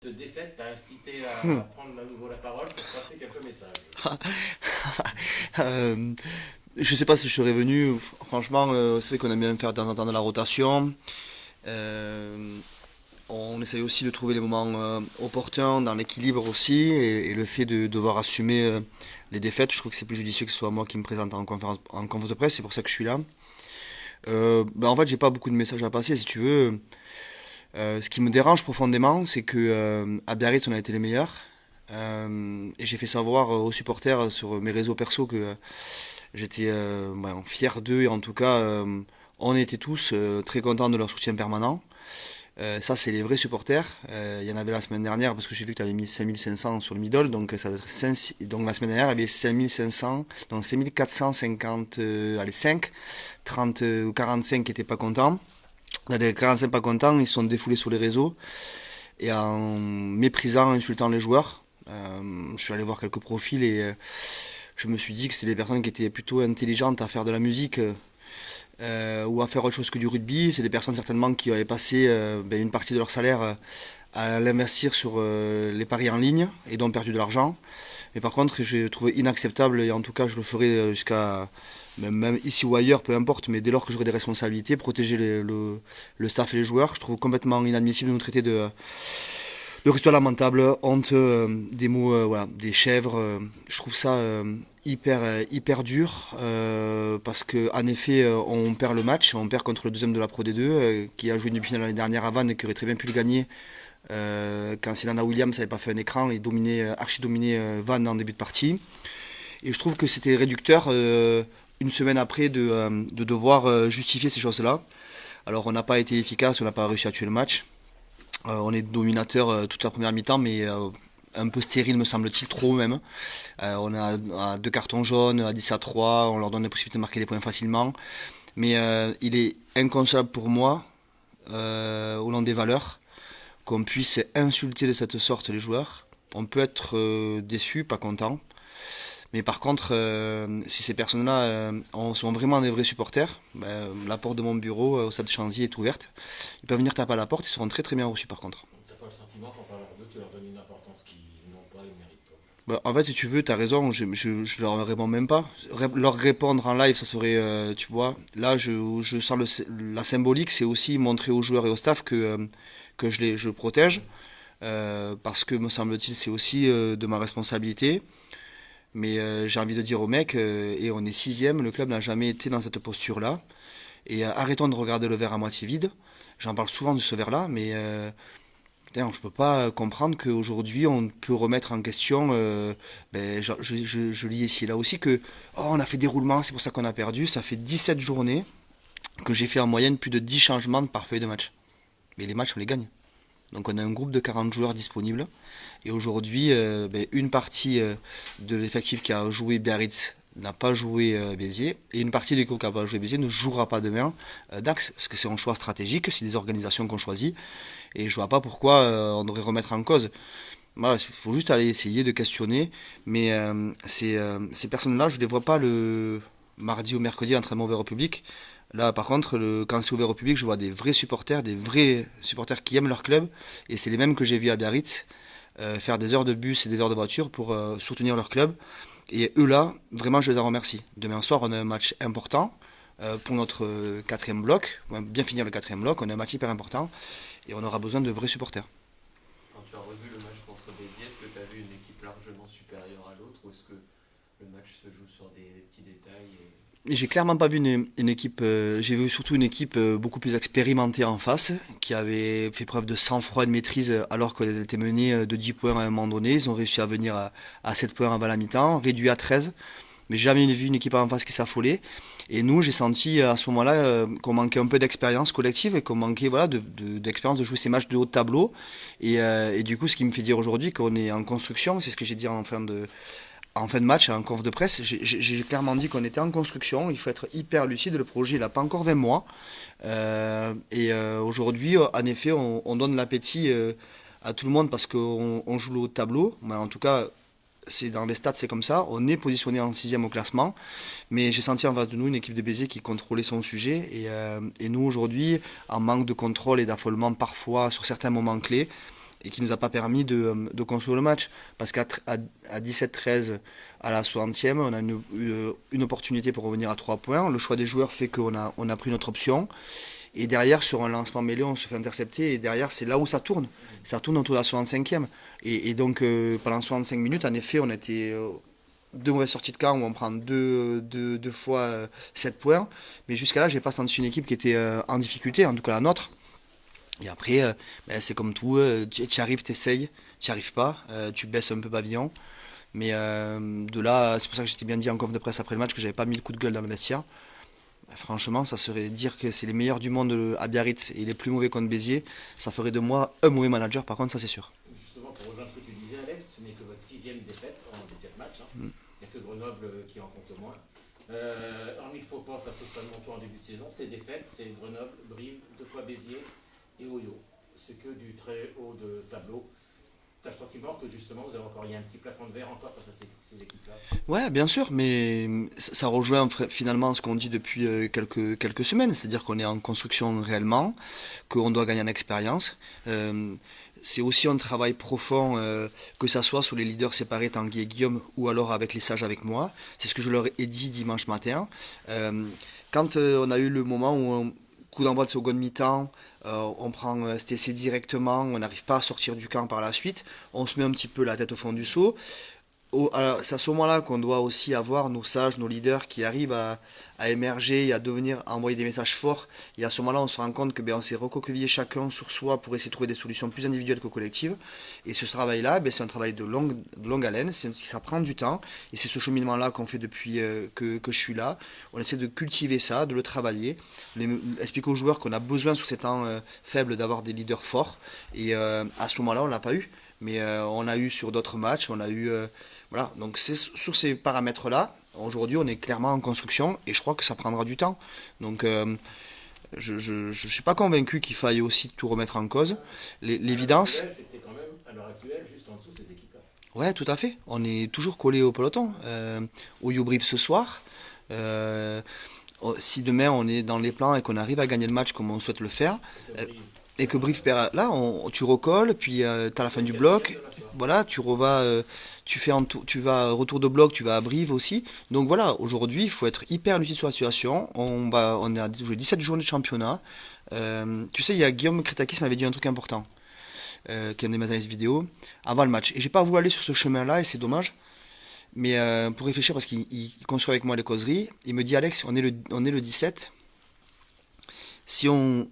De défaite t'a incité à prendre à nouveau la parole pour passer quelques messages. Euh, je sais pas si je serais venu. Franchement, c'est vrai qu'on aime bien faire de temps en temps de la rotation. Euh, on essaye aussi de trouver les moments opportuns dans l'équilibre aussi. Et le fait de devoir assumer les défaites, je trouve que c'est plus judicieux que ce soit moi qui me présente en conférence de presse. C'est pour ça que je suis là. En fait, j'ai pas beaucoup de messages à passer, si tu veux. Ce qui me dérange profondément, c'est que à Biarritz, on a été les meilleurs. Et j'ai fait savoir aux supporters sur mes réseaux perso que j'étais fier d'eux et en tout cas, on était tous très contents de leur soutien permanent. Ça, c'est les vrais supporters. Il y en avait la semaine dernière parce que j'ai vu que tu avais mis 5500 sur le middle. Donc, ça doit être 5, donc la semaine dernière, il y avait 5500, donc 5450, allez, 5, 30 ou 45 qui n'étaient pas contents. Les 45 pas contents, ils se sont défoulés sur les réseaux et en méprisant, insultant les joueurs. Je suis allé voir quelques profils et je me suis dit que c'était des personnes qui étaient plutôt intelligentes à faire de la musique ou à faire autre chose que du rugby. C'est des personnes certainement qui avaient passé une partie de leur salaire à l'investir sur les paris en ligne et donc perdu de l'argent. Mais par contre, j'ai trouvé inacceptable, et en tout cas je le ferai jusqu'à, même ici ou ailleurs, peu importe, mais dès lors que j'aurai des responsabilités, protéger le staff et les joueurs. Je trouve complètement inadmissible de nous traiter de rituel lamentable, honte, des mots, voilà, des chèvres. Je trouve ça hyper dur parce que en effet, on perd le match, on perd contre le deuxième de la Pro D2 qui a joué une demi-finale l'année dernière à Vannes et qui aurait très bien pu le gagner quand Sinana Williams n'avait pas fait un écran et archi-dominé Vannes en début de partie. Et je trouve que c'était réducteur une semaine après de devoir justifier ces choses-là. Alors on n'a pas été efficace, on n'a pas réussi à tuer le match. On est dominateur toute la première mi-temps, mais un peu stérile me semble-t-il, trop même. On a deux cartons jaunes, à 10-3, on leur donne la possibilité de marquer des points facilement. Mais il est inconcevable pour moi, au nom des valeurs, qu'on puisse insulter de cette sorte les joueurs. On peut être déçu, pas content. Mais par contre, si ces personnes-là sont vraiment des vrais supporters, la porte de mon bureau au stade de Chanzy est ouverte. Ils peuvent venir taper à la porte, ils seront très très bien reçus par contre. T'as pas le sentiment qu'en parlant d'eux, tu leur donnes une importance qu'ils n'ont pas et méritent pas. En fait, si tu veux, t'as raison, je leur réponds même pas. Leur répondre en live, ça serait, tu vois, là, je sens la symbolique, c'est aussi montrer aux joueurs et au staff que je protège, parce que, me semble-t-il, c'est aussi de ma responsabilité. Mais j'ai envie de dire aux mecs, et on est sixième, le club n'a jamais été dans cette posture-là. Et arrêtons de regarder le verre à moitié vide. J'en parle souvent de ce verre-là, mais putain, je peux pas comprendre qu'aujourd'hui on peut remettre en question. Je lis ici et là aussi que on a fait des roulements, c'est pour ça qu'on a perdu. Ça fait 17 journées que j'ai fait en moyenne plus de 10 changements par feuille de match. Mais les matchs, on les gagne. Donc on a un groupe de 40 joueurs disponibles. Et aujourd'hui, une partie de l'effectif qui a joué Biarritz n'a pas joué Béziers. Et une partie du groupe qui n'a pas joué Béziers ne jouera pas demain Dax. Parce que c'est un choix stratégique, c'est des organisations qu'on choisit. Et je vois pas pourquoi on devrait remettre en cause. Voilà, il faut juste aller essayer de questionner. Mais ces personnes-là, je ne les vois pas le mardi ou mercredi en entraînement ouvert au public. Là, par contre, quand c'est ouvert au public, je vois des vrais supporters qui aiment leur club. Et c'est les mêmes que j'ai vus à Biarritz faire des heures de bus et des heures de voiture pour soutenir leur club. Et eux là, vraiment, je les en remercie. Demain soir, on a un match important pour notre quatrième bloc. On va bien finir le quatrième bloc. On a un match hyper important et on aura besoin de vrais supporters. Quand tu as revu le match contre Béziers, est-ce que tu as vu une équipe largement supérieure à l'autre ou est-ce que le match se joue sur des petits détails J'ai clairement pas vu une équipe. J'ai vu surtout une équipe beaucoup plus expérimentée en face, qui avait fait preuve de sang-froid et de maîtrise alors qu'elles étaient menées de 10 points à un moment donné. Ils ont réussi à venir à 7 points avant la mi-temps, réduit à 13. Mais j'ai jamais vu une équipe en face qui s'affolait. Et nous, j'ai senti à ce moment-là qu'on manquait un peu d'expérience collective et qu'on manquait voilà, d'expérience de jouer ces matchs de haut de tableau. Et du coup, ce qui me fait dire aujourd'hui qu'on est en construction, c'est ce que j'ai dit en fin de match, en conf de presse, j'ai clairement dit qu'on était en construction. Il faut être hyper lucide. Le projet, il n'a pas encore 20 mois. Aujourd'hui, en effet, on donne l'appétit à tout le monde parce qu'on joue le haut de tableau. Mais en tout cas, c'est dans les stats, c'est comme ça. On est positionné en sixième au classement. Mais j'ai senti en face de nous une équipe de Béziers qui contrôlait son sujet. Et nous, aujourd'hui, en manque de contrôle et d'affolement parfois sur certains moments clés, et qui nous a pas permis de construire le match. Parce qu'à 17-13, à la 60e, on a une opportunité pour revenir à 3 points. Le choix des joueurs fait qu'on a pris notre option. Et derrière, sur un lancement mêlé, on se fait intercepter. Et derrière, c'est là où ça tourne. Ça tourne autour de la 65e. Et donc, pendant 65 minutes, en effet, on était deux mauvaises sorties de camp où on prend deux fois 7 points. Mais jusqu'à là, j'ai pas senti une équipe qui était en difficulté, en tout cas la nôtre. Et après, c'est comme tout, tu arrives, tu essayes, tu n'y arrives pas, tu baisses un peu pavillon. Mais de là, c'est pour ça que j'étais bien dit en conf de presse après le match que j'avais pas mis le coup de gueule dans le vestiaire. Franchement, ça serait dire que c'est les meilleurs du monde à Biarritz et les plus mauvais contre Béziers. Ça ferait de moi un mauvais manager, par contre, ça c'est sûr. Justement, pour rejoindre ce que tu disais, Alex, ce n'est que votre 6e défaite en 17 matchs. Hein. Mm. Il n'y a que Grenoble qui en compte moins. Hormis le faux pas face au Stade Montois en début de saison, ces défaites, c'est Grenoble, Brive, 2 fois Béziers et Oyo. C'est que du très haut de tableau. Tu as le sentiment que justement, vous avez encore, il y a un petit plafond de verre encore face à ces équipes-là? Ouais, bien sûr, mais ça rejoint finalement ce qu'on dit depuis quelques semaines, c'est-à-dire qu'on est en construction réellement, qu'on doit gagner en expérience. C'est aussi un travail profond, que ça soit sur les leaders séparés, Tanguy et Guillaume, ou alors avec les sages avec moi. C'est ce que je leur ai dit dimanche matin. Quand on a eu le moment où coup d'envoi de seconde mi-temps, on prend STC directement, on n'arrive pas à sortir du camp par la suite, on se met un petit peu la tête au fond du seau. Alors, c'est à ce moment-là qu'on doit aussi avoir nos sages, nos leaders qui arrivent à émerger et à envoyer des messages forts. Et à ce moment-là, on se rend compte que on s'est recroquevillé chacun sur soi pour essayer de trouver des solutions plus individuelles que collectives. Et ce travail-là, c'est un travail de longue haleine, ça prend du temps. Et c'est ce cheminement-là qu'on fait depuis que je suis là. On essaie de cultiver ça, de le travailler, expliquer aux joueurs qu'on a besoin sur ces temps faibles d'avoir des leaders forts. Et à ce moment-là, on l'a pas eu. Mais on a eu sur d'autres matchs, on a eu... voilà, donc c'est sur ces paramètres-là, aujourd'hui on est clairement en construction et je crois que ça prendra du temps. Donc je ne suis pas convaincu qu'il faille aussi tout remettre en cause. L'évidence... C'était quand même, à l'heure actuelle, juste en dessous ces équipes-là. Ouais, tout à fait. On est toujours collé au peloton. Au YouBrief ce soir. Si demain on est dans les plans et qu'on arrive à gagner le match comme on souhaite le faire, et que Brive perd, là tu recolles, puis tu as la fin du bloc, voilà, tu revas, tu vas retour de bloc, tu vas à Brive aussi. Donc voilà, aujourd'hui il faut être hyper lucide sur la situation. On a joué 17 journées de championnat. Tu sais, il y a Guillaume Crétakis qui m'avait dit un truc important, qui est un de mes analyses vidéo, avant le match. Et j'ai pas voulu aller sur ce chemin-là et c'est dommage. Mais pour réfléchir, parce qu'il construit avec moi les causeries, il me dit Alex, on est le 17. Si on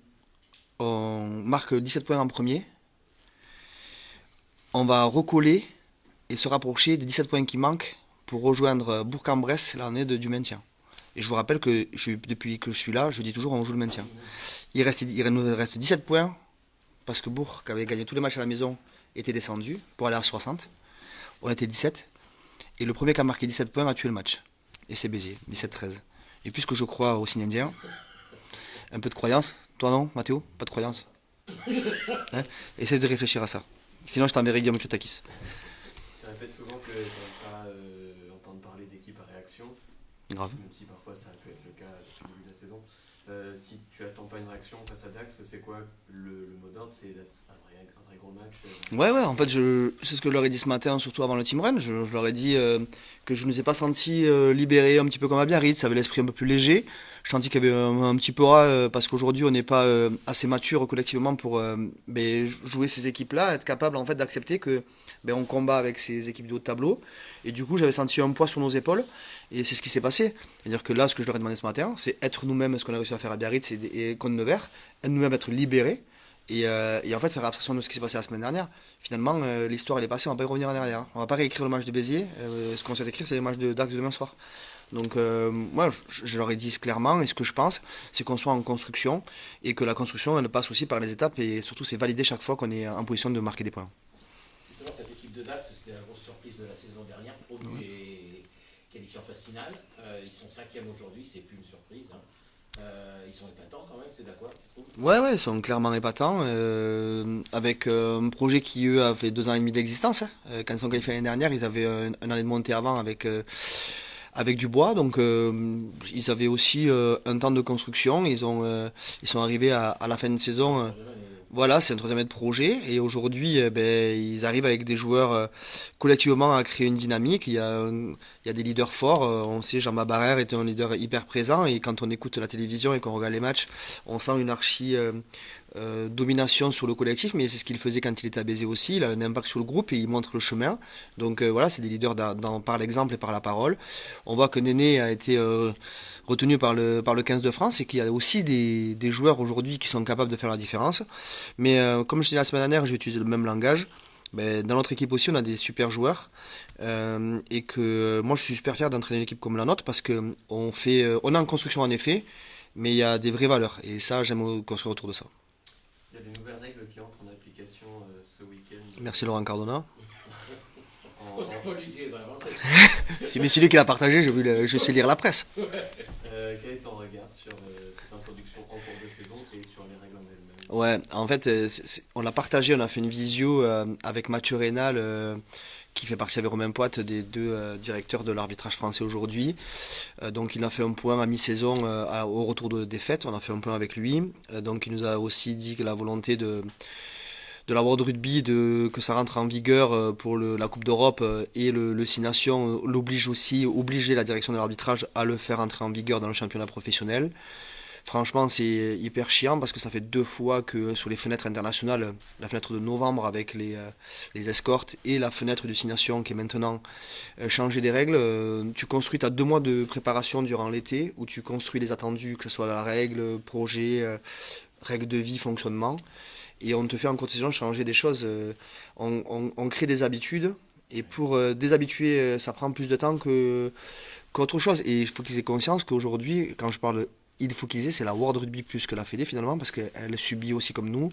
marque 17 points en premier, on va recoller et se rapprocher des 17 points qui manquent pour rejoindre Bourg-en-Bresse l'année du maintien. Et je vous rappelle que depuis que je suis là, je dis toujours on joue le maintien. Il nous reste 17 points parce que Bourg, qui avait gagné tous les matchs à la maison, était descendu pour aller à 60. On était 17. Et le premier qui a marqué 17 points a tué le match. Et c'est Béziers, 17-13. Et puisque je crois au signe indien, un peu de croyance. Toi non, Mathéo? Pas de croyance? Hein? Essaye de réfléchir à ça. Sinon je t'enverrai Guillaume Crétakis. Tu répètes souvent que tu n'aimes pas entendre parler d'équipe à réaction. Grave. Même si parfois ça peut être le cas depuis le début de la saison. Si tu attends pas une réaction face à Dax, c'est quoi le mot d'ordre? C'est un vrai gros match Ouais, en fait, c'est ce que je leur ai dit ce matin, surtout avant le team run. Je leur ai dit que je ne les ai pas sentis libérés un petit peu comme à Biarritz, ça avait l'esprit un peu plus léger. Je sentis qu'il y avait un petit peu parce qu'aujourd'hui on n'est pas assez mature collectivement pour jouer ces équipes-là, être capable en fait d'accepter que on combat avec ces équipes de haut de tableau. Et du coup, j'avais senti un poids sur nos épaules. Et c'est ce qui s'est passé. C'est-à-dire que là, ce que je leur ai demandé ce matin, c'est être nous-mêmes, ce qu'on a réussi à faire à Biarritz et contre Nevers, être nous-mêmes, être libérés. Et en fait, faire abstraction de ce qui s'est passé la semaine dernière. Finalement, l'histoire elle est passée, on va pas y revenir en arrière. On va pas réécrire le match de Béziers. Ce qu'on souhaite écrire, c'est le match de Dax de demain soir. Donc, moi, je leur ai dit clairement, et ce que je pense, c'est qu'on soit en construction, et que la construction, elle passe aussi par les étapes, et surtout, c'est validé chaque fois qu'on est en position de marquer des points. Justement, cette équipe de Dax, c'était la grosse surprise de la saison dernière, promu et qualifié en phase finale. Ils sont 5e aujourd'hui, c'est plus une surprise. Hein. Ils sont épatants quand même, c'est d'accord? Ouais, ils sont clairement épatants, avec un projet qui, eux, a fait 2 ans et demi d'existence. Hein. Quand ils sont qualifiés l'année dernière, ils avaient un année de montée avant avec du bois, donc ils avaient aussi un temps de construction. Ils sont arrivés à la fin de saison, Voilà, c'est un troisième mètre projet et aujourd'hui, ils arrivent avec des joueurs collectivement à créer une dynamique. Il y a des leaders forts. On sait Jean Barrère était un leader hyper présent et quand on écoute la télévision et qu'on regarde les matchs, on sent une domination sur le collectif, mais c'est ce qu'il faisait quand il était à Béziers aussi. Il a un impact sur le groupe et il montre le chemin. Donc voilà, c'est des leaders par l'exemple et par la parole. On voit que Néné a été retenu par le 15 de France et qu'il y a aussi des joueurs aujourd'hui qui sont capables de faire la différence. Mais comme je disais la semaine dernière, je vais utiliser le même langage. Dans notre équipe aussi, on a des super joueurs et que moi je suis super fier d'entraîner une équipe comme la nôtre parce que on est en construction en effet, mais il y a des vraies valeurs et ça j'aime construire autour de ça. Il y a des nouvelles règles qui entrent en application ce week-end. Merci Laurent Cardona. Oh, c'est pas lui qui les a inventés. C'est lui qui l'a partagé, je sais lire la presse. Quel est ton regard sur cette introduction en cours de saison et sur les règles en elles-mêmes? Ouais, en fait, on l'a partagé, on a fait une visio avec Mathieu Rénal, qui fait partie avec Romain Poite, des deux directeurs de l'arbitrage français aujourd'hui. Donc il a fait un point à mi-saison au retour de défaite, on a fait un point avec lui. Donc il nous a aussi dit que la volonté de la World Rugby, que ça rentre en vigueur pour la Coupe d'Europe et le Six Nations obliger la direction de l'arbitrage à le faire entrer en vigueur dans le championnat professionnel. Franchement, c'est hyper chiant parce que ça fait 2 fois que sur les fenêtres internationales, la fenêtre de novembre avec les escortes et la fenêtre du Six Nations qui est maintenant changé des règles. Tu construis, tu as 2 mois de préparation durant l'été où tu construis les attendus, que ce soit la règle, projet, règle de vie, fonctionnement. Et on te fait en cours de saison changer des choses. On crée des habitudes et pour déshabituer, ça prend plus de temps qu'autre chose. Et il faut qu'ils aient conscience qu'aujourd'hui, quand je parle il faut qu'ils aient, c'est la World Rugby plus que la Fédé finalement, parce qu'elle subit aussi comme nous.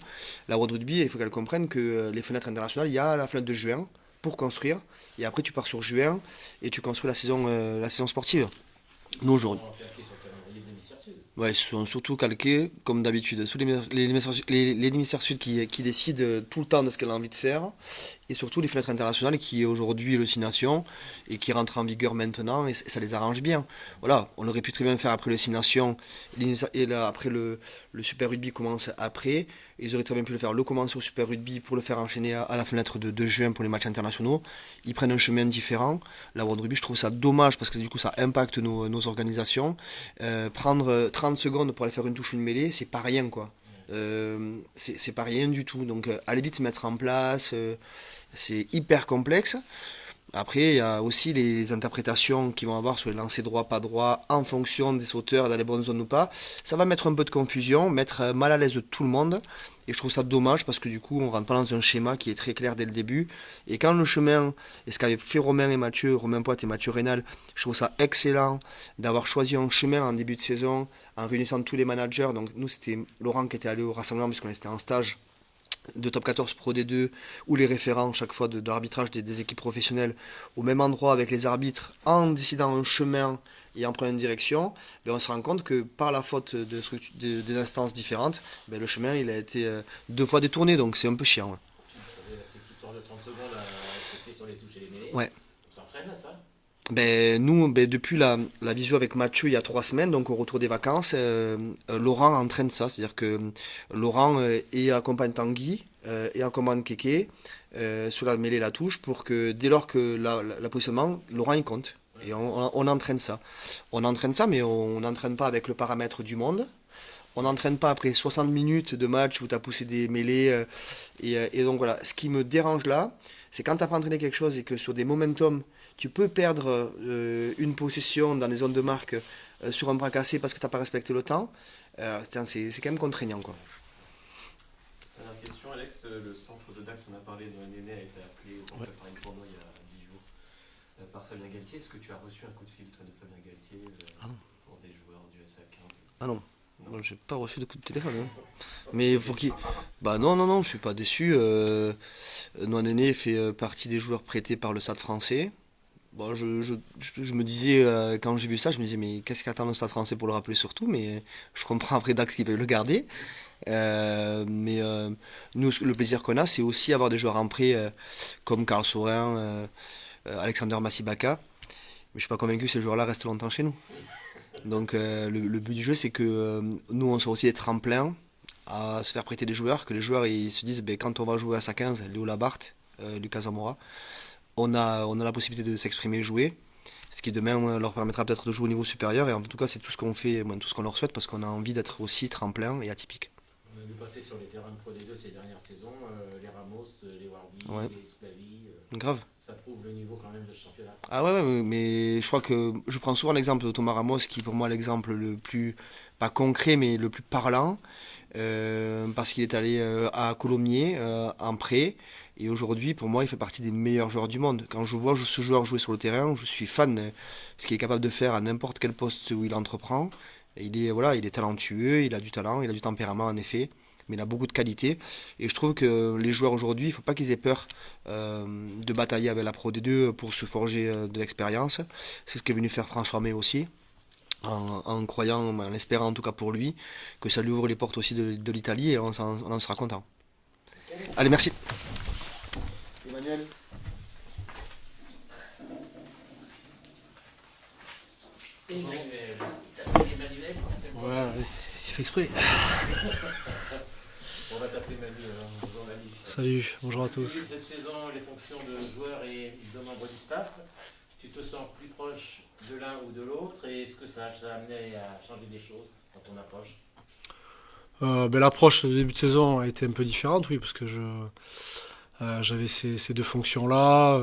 La World Rugby, il faut qu'elle comprenne que les fenêtres internationales, il y a la fenêtre de juin pour construire, et après tu pars sur juin et tu construis la saison sportive. Nous aujourd'hui. On va claquer sur le calendrier de l'hémisphère sud. Ouais, ils sont surtout calqués, comme d'habitude, sous l'hémisphère sud qui décide tout le temps de ce qu'elle a envie de faire, et surtout les fenêtres internationales qui est aujourd'hui le Six Nations et qui rentre en vigueur maintenant, et ça les arrange bien. Voilà, on aurait pu très bien faire après le Six Nations, et là, après le Super Rugby commence après, ils auraient très bien pu le commencer au Super Rugby pour le faire enchaîner à la fenêtre de juin pour les matchs internationaux. Ils prennent un chemin différent. La World Rugby, je trouve ça dommage parce que du coup ça impacte nos organisations. Prendre 30 secondes pour aller faire une touche, une mêlée, c'est pas rien quoi. C'est pas rien du tout. Donc allez vite mettre en place. C'est hyper complexe. Après, il y a aussi les interprétations qu'ils vont avoir sur les lancers droit, pas droit, en fonction des sauteurs, dans les bonnes zones ou pas. Ça va mettre un peu de confusion, mettre mal à l'aise tout le monde. Et je trouve ça dommage parce que du coup, on rentre pas dans un schéma qui est très clair dès le début. Et quand le chemin, et ce qu'avaient fait Romain Poite et Mathieu Rénal, je trouve ça excellent d'avoir choisi un chemin en début de saison, en réunissant tous les managers. Donc nous, c'était Laurent qui était allé au rassemblement puisqu'on était en stage de Top 14 Pro D2 ou les référents chaque fois de l'arbitrage des équipes professionnelles au même endroit avec les arbitres en décidant un chemin et en prenant une direction, on se rend compte que par la faute des instances différentes, le chemin il a été 2 fois détourné, donc c'est un peu chiant. Vous savez, la petite histoire de 30 secondes à accepter sur les touches et les mêlées. Ouais. On s'entraîne à ça. Nous, depuis la visio avec Mathieu il y a 3 semaines, donc au retour des vacances, Laurent entraîne ça. C'est-à-dire que Laurent accompagne Tanguy et accompagne Kéké sur la mêlée et la touche pour que dès lors que la positionnement, Laurent il compte. Et on entraîne ça. On entraîne ça, mais on n'entraîne pas avec le paramètre du monde. On n'entraîne pas après 60 minutes de match où tu as poussé des mêlées. Et donc voilà, ce qui me dérange là, c'est quand tu n'as pas entraîné quelque chose et que sur des momentum, tu peux perdre une possession dans les zones de marque sur un bras cassé parce que tu n'as pas respecté le temps. C'est quand même contraignant, quoi. Dernière question, Alex. Le centre de Dax, on a parlé de Néné, a été appelé pour préparer une tournoi il y a 10 jours par Fabien Galtier. Est-ce que tu as reçu un coup de fil, toi, de Fabien Galtier pour des joueurs du SA15? Ah non. Moi, j'ai pas reçu de coup de téléphone. Hein. Mais pour qui? Bah non, je suis pas déçu. Néné fait partie des joueurs prêtés par le Stade français. Bon, je me disais, quand j'ai vu ça, je me disais, mais qu'est-ce qu'attend le Stade français pour le rappeler surtout? Mais je comprends après Dax qui veut le garder. Nous, le plaisir qu'on a, c'est aussi avoir des joueurs en prêt comme Karl Saurin, Alexander Massibaka. Mais je suis pas convaincu que ces joueurs-là restent longtemps chez nous. Donc le but du jeu, c'est que nous, on soit aussi des tremplins à se faire prêter des joueurs, que les joueurs ils se disent quand on va jouer à sa 15, Léo Labarthe, Lucas Zamora, on a la possibilité de s'exprimer et jouer, ce qui demain leur permettra peut-être de jouer au niveau supérieur. Et en tout cas, c'est tout ce qu'on fait, tout ce qu'on leur souhaite, parce qu'on a envie d'être aussi tremplin et atypique. On a vu passer sur les terrains de Pro D2 ces dernières saisons, les Ramos, les Wardy, Ouais. les Sclavi. Grave. Ça prouve le niveau quand même de ce championnat. Ah ouais, mais je crois que je prends souvent l'exemple de Thomas Ramos, qui est pour moi l'exemple le plus, pas concret, mais le plus parlant, parce qu'il est allé à Colomiers en prêt, et aujourd'hui, pour moi, il fait partie des meilleurs joueurs du monde. Quand je vois ce joueur jouer sur le terrain, je suis fan de ce qu'il est capable de faire à n'importe quel poste où il entreprend. Et il est talentueux, il a du talent, il a du tempérament en effet, mais il a beaucoup de qualité. Et je trouve que les joueurs aujourd'hui, il ne faut pas qu'ils aient peur de batailler avec la Pro D2 pour se forger de l'expérience. C'est ce qu'est venu faire François May aussi, en croyant, en espérant en tout cas pour lui, que ça lui ouvre les portes aussi de l'Italie, et on en sera content. Allez, merci. Emmanuel. Emmanuel. Ouais, il fait exprès. On va t'appeler Manu, bonjour Manu. Salut, bonjour à Tu tous. vis cette saison les fonctions de joueur et de membre du staff. Tu te sens plus proche de l'un ou de l'autre, et est-ce que ça a amené à changer des choses dans ton approche? L'approche de début de saison a été un peu différente, oui, parce que j'avais ces deux fonctions-là.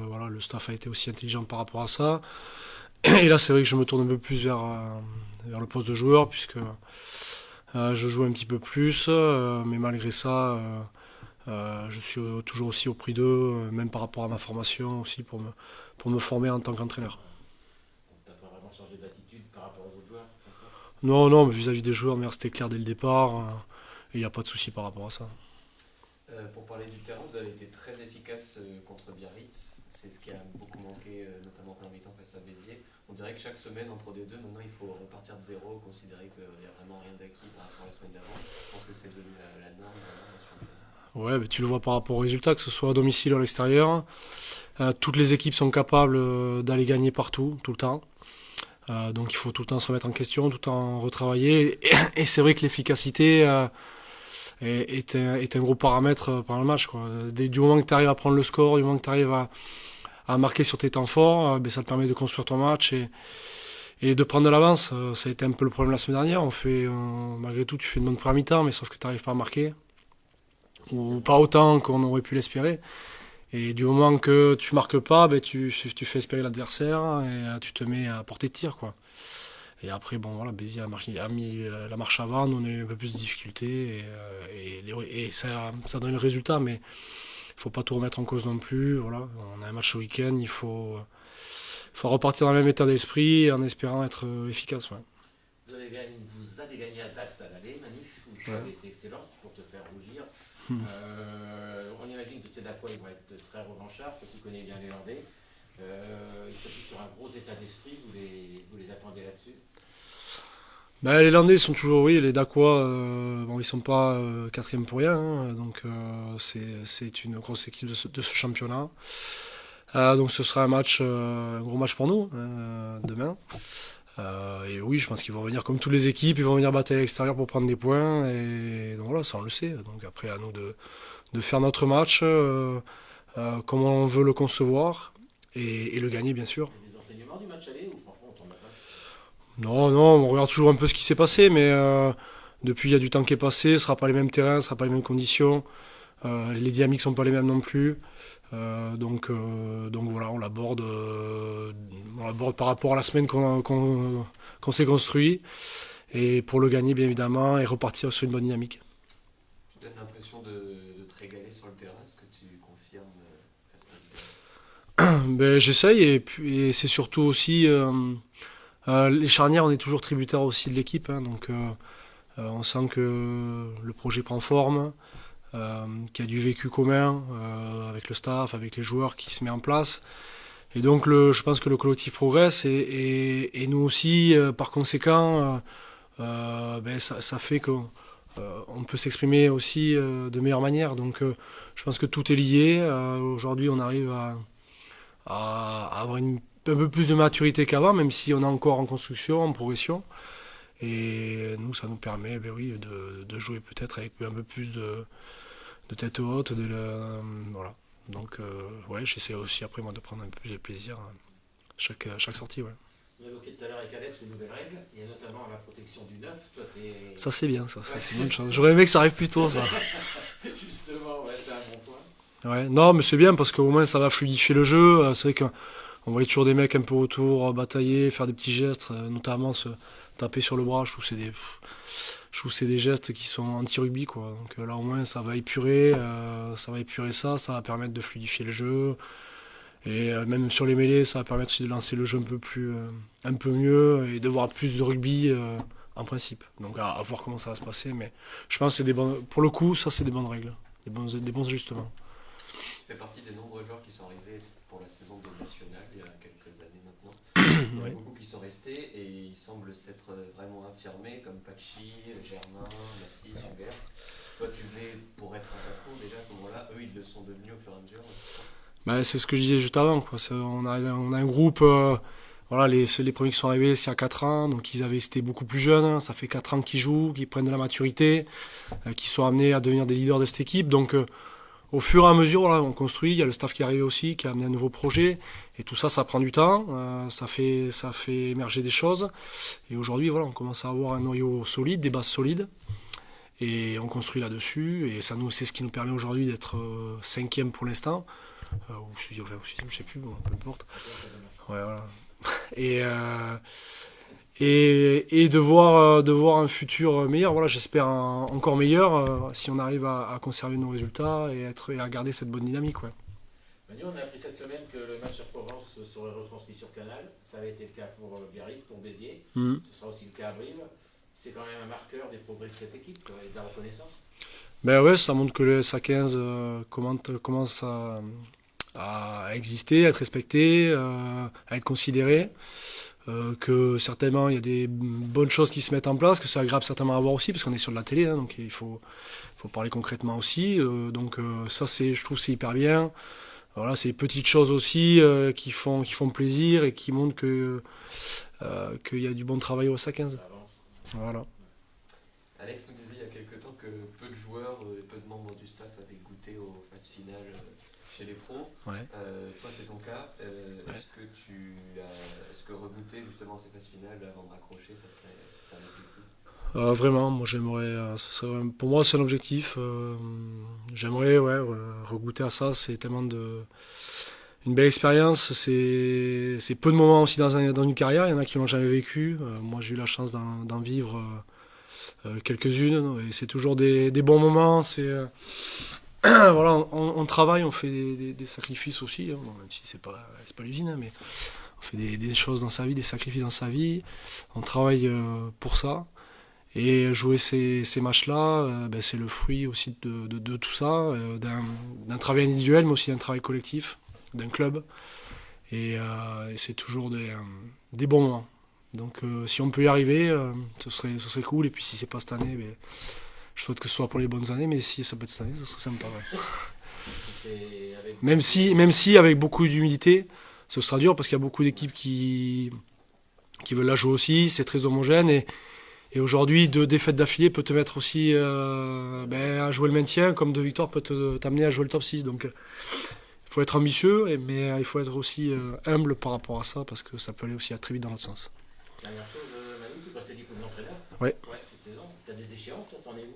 Voilà, le staff a été aussi intelligent par rapport à ça. Et là, c'est vrai que je me tourne un peu plus vers le poste de joueur, puisque je joue un petit peu plus, mais malgré ça, je suis toujours aussi au prix d'eux, même par rapport à ma formation aussi, pour me former en tant qu'entraîneur. Tu n'as pas vraiment changé d'attitude par rapport aux autres joueurs? Non, mais vis-à-vis des joueurs, mais c'était clair dès le départ, et il n'y a pas de souci par rapport à ça. Pour parler du terrain, vous avez été très efficace contre Biarritz. C'est ce qui a beaucoup manqué, notamment en première mi-temps face à Béziers. On dirait que chaque semaine en Pro D2, maintenant il faut repartir de zéro, considérer qu'il n'y a vraiment rien d'acquis par rapport à la semaine d'avant. Je pense que c'est devenu la norme dans ce championnat. Ouais, mais tu le vois par rapport aux résultats, que ce soit à domicile ou à l'extérieur. Toutes les équipes sont capables d'aller gagner partout, tout le temps. Donc il faut tout le temps se remettre en question, tout le temps retravailler. Et c'est vrai que l'efficacité est un gros paramètre pendant le match, quoi. Du moment que tu arrives à prendre le score, du moment que tu arrives à marquer sur tes temps forts, ça te permet de construire ton match et de prendre de l'avance. Ça a été un peu le problème la semaine dernière. Malgré tout, tu fais une bonne première mi-temps, mais sauf que tu n'arrives pas à marquer. Ou pas autant qu'on aurait pu l'espérer. Et du moment que tu marques pas, tu fais espérer l'adversaire et tu te mets à portée de tir, quoi. Et après, voilà, Béziers a mis la marche avant, on a eu un peu plus de difficultés et ça donne le résultat, mais il ne faut pas tout remettre en cause non plus. Voilà. On a un match au week-end, il faut repartir dans le même état d'esprit en espérant être efficace. Ouais. Vous avez gagné à Dax à l'aller, Manu, où tu avais été excellent, c'est pour te faire rougir. On imagine que ces Dacois vont être très revanchards, toi qui connais bien les Landais. Ils s'appuient sur un gros état d'esprit, vous les attendez là-dessus? Les Landais sont toujours, oui, les Dacois, ils sont pas quatrième pour rien, hein, donc c'est une grosse équipe de ce championnat. Donc ce sera un gros match pour nous demain. Et oui, je pense qu'ils vont venir comme toutes les équipes, ils vont venir battre à l'extérieur pour prendre des points. Et donc voilà, ça on le sait. Donc après à nous de faire notre match comme on veut le concevoir et le gagner bien sûr. Il y a des enseignements du match aller ou franchement on t'en a pas? Non, on regarde toujours un peu ce qui s'est passé, mais depuis il y a du temps qui est passé, ce ne sera pas les mêmes terrains, ce ne sera pas les mêmes conditions, les dynamiques ne sont pas les mêmes non plus. Donc voilà, on l'aborde par rapport à la semaine qu'on s'est construit, et pour le gagner bien évidemment et repartir sur une bonne dynamique. Tu donnes l'impression de te régaler sur le terrain, est-ce que tu confirmes que ça se passe bien? J'essaye, et c'est surtout aussi les charnières, on est toujours tributaire aussi de l'équipe, hein, donc on sent que le projet prend forme, qu'il y a du vécu commun avec le staff, avec les joueurs qui se met en place. Et donc je pense que le collectif progresse et nous aussi, par conséquent, ça fait qu'on peut s'exprimer aussi de meilleure manière. Donc je pense que tout est lié. Aujourd'hui, on arrive à avoir un peu plus de maturité qu'avant, même si on est encore en construction, en progression. Et nous, ça nous permet oui, de jouer peut-être avec un peu plus de tête haute. Voilà. Donc, ouais, j'essaie aussi après moi de prendre un peu plus de plaisir à chaque sortie. Ouais. On a évoqué tout à l'heure avec Alex les nouvelles règles, il y a notamment la protection du neuf. Toi, ça c'est bien, ça, c'est une bonne chose. J'aurais aimé que ça arrive plus tôt, ça. Justement, ouais, c'est un bon point. Ouais. Non, mais c'est bien parce qu'au moins ça va fluidifier le jeu. C'est vrai qu'on voyait toujours des mecs un peu autour, batailler, faire des petits gestes, notamment se taper sur le bras. Je trouve que c'est des gestes qui sont anti-rugby, quoi. Donc là au moins ça va épurer, ça va permettre de fluidifier le jeu. Et même sur les mêlées, ça va permettre aussi de lancer le jeu un peu mieux et de voir plus de rugby en principe. Donc à voir comment ça va se passer, mais je pense que pour le coup, ça c'est des bonnes règles, des bons ajustements. Tu fais partie des nombreux joueurs qui sont arrivés pour la saison de nationale il y a quelques années maintenant. Il y en a beaucoup qui sont restés et ils semblent s'être vraiment affirmés, comme Pachi, Germain, Mathis, Hubert. Toi, tu venais pour être un patron déjà à ce moment-là. Eux, ils le sont devenus au fur et à mesure. Bah, c'est ce que je disais juste avant, quoi. On a un groupe, voilà, les premiers qui sont arrivés, c'est il y a 4 ans, donc c'était beaucoup plus jeunes, hein. Ça fait 4 ans qu'ils jouent, qu'ils prennent de la maturité, qu'ils sont amenés à devenir des leaders de cette équipe. Donc au fur et à mesure, voilà, on construit, il y a le staff qui est arrivé aussi, qui a amené un nouveau projet, et tout ça, ça prend du temps, ça fait émerger des choses. Et aujourd'hui, voilà, on commence à avoir un noyau solide, des bases solides. Et on construit là-dessus, et c'est ce qui nous permet aujourd'hui d'être 5e pour l'instant. Ou je sais plus, bon, peu importe. Ouais, voilà. Et de voir un futur meilleur, voilà, j'espère encore meilleur si on arrive à conserver nos résultats et à garder cette bonne dynamique. Ouais. Manu, on a appris cette semaine que le match à Provence serait retransmis sur Canal. Ça avait été le cas pour Biarritz, pour Béziers. Ce sera aussi le cas à Brive. C'est quand même un marqueur des progrès de cette équipe et de la reconnaissance. Ben ouais, ça montre que le SA15 commence à exister, à être respecté, à être considéré, que certainement il y a des bonnes choses qui se mettent en place, que c'est agréable certainement à voir aussi, parce qu'on est sur de la télé, hein, donc il faut parler concrètement aussi. Donc ça, je trouve c'est hyper bien. Voilà, c'est des petites choses aussi qui font plaisir et qui montrent qu'il y a du bon travail au SA15. Voilà. Alex nous disait il y a quelques temps que peu de joueurs et peu de membres du staff avaient goûté aux phases finales chez les pros. Ouais. Toi, c'est ton cas. Est-ce que regoûter justement ces phases finales avant de raccrocher, c'est un objectif? Vraiment, moi j'aimerais. Pour moi, c'est un objectif. J'aimerais regoûter à ça. C'est tellement une belle expérience. C'est peu de moments aussi dans une carrière. Il y en a qui l'ont jamais vécu. Moi, j'ai eu la chance d'en vivre quelques-unes. Et c'est toujours des bons moments. Voilà, on travaille, on fait des sacrifices aussi, hein. Bon, même si c'est pas l'usine, hein, mais on fait des choses dans sa vie, des sacrifices dans sa vie. On travaille pour ça. Et jouer ces matchs-là, c'est le fruit aussi de tout ça, d'un travail individuel, mais aussi d'un travail collectif, d'un club. Et c'est toujours des bons moments. Donc si on peut y arriver, ce serait cool. Et puis si c'est pas cette année, je souhaite que ce soit pour les bonnes années, mais si ça peut être cette année, ça serait sympa. Ouais. Même si avec beaucoup d'humilité, ce sera dur parce qu'il y a beaucoup d'équipes qui veulent la jouer aussi, c'est très homogène. Et aujourd'hui, 2 défaites d'affilée peut te mettre aussi à jouer le maintien, comme 2 victoires peut t'amener à jouer le top 6. Donc il faut être ambitieux, mais il faut être aussi humble par rapport à ça, parce que ça peut aller aussi très vite dans l'autre sens. Dernière chose, Manu, tu passes diplôme d'entraîneur. Ouais. Cette saison, tu as des échéances, ça s'en est où?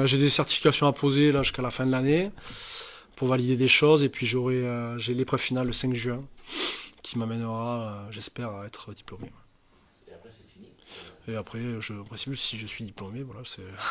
J'ai des certifications à poser là jusqu'à la fin de l'année pour valider des choses, et puis j'ai l'épreuve finale le 5 juin qui m'amènera, j'espère, à être diplômé. Et après, c'est fini. Et après, en principe, si je suis diplômé, voilà,